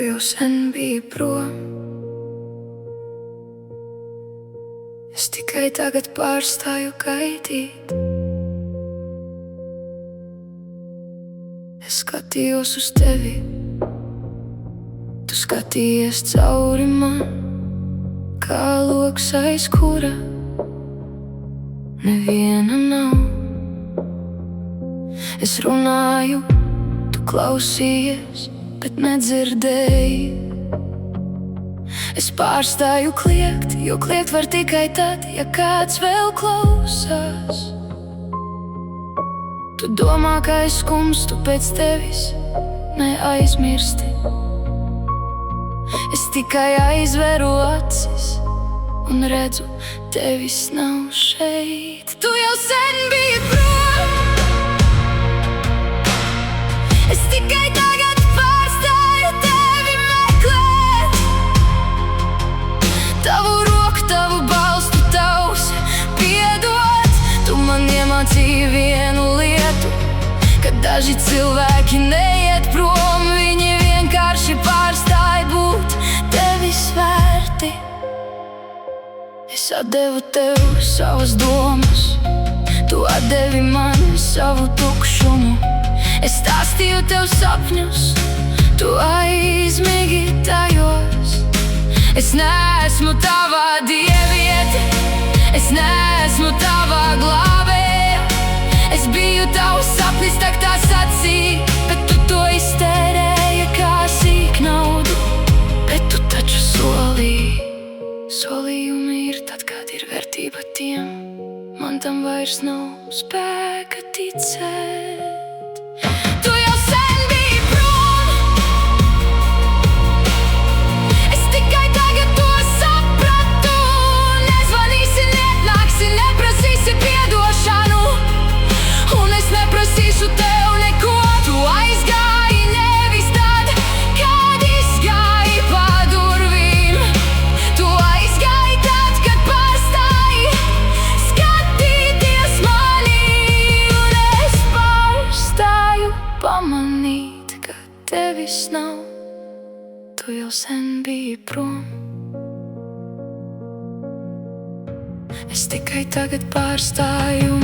Tu jau sen biji prom. Es tikai tagad pārstāju gaidīt. Es skatījos uz tevi, tu skatījies cauri man, kā loks aiz kura neviena nav. Es runāju, tu klausījies, bet nedzirdēji. Es pārstāju kliegt, jo kliegt var tikai tad, ja kāds vēl klausās. Tu domā, ka es skumstu pēc tevis, neaizmirsti. Es tikai aizveru acis un redzu, tevis nav šeit. Tu jau sen biji prom. Es tikai tagad pārstāju tevi meklēt. Tavu roku, tavu balstu, tavs piedot. Tu man iemācīji vienu lietu, ka daži cilvēki neiet prom, viņi vienkārši pārstāj būt tevis vērti. Es atdevu tev savas domas, tu atdevi man savu tukšumu. Es stāstīju tev sapņus, tu aizmigi tajos. Es neesmu tavā dieviete, es neesmu tavā glābēja. Es biju tavs sapnis, tak tā sacīja, bet tu to iztērēji kā sīk naudu. Bet tu taču solīji, solījumi ir tad, kad ir vērtība tiem. Man tam vairs nav spēka ticēt. Tu jau sen biji prom. Es tikai tagad to sapratu. Nezvanīsi, neatnāksi, neprasīsi piedošanu. Un es neprasīšu tev neko. Tu aizgāji nevis tad, kad izgāji pa durvīm. Tu aizgāji tad, kad pārstāji skatīties manī. Un es pārstāju pamanīt, ka tevis nav. Tu jau sen biji prom. Es tikai tagad pārstāju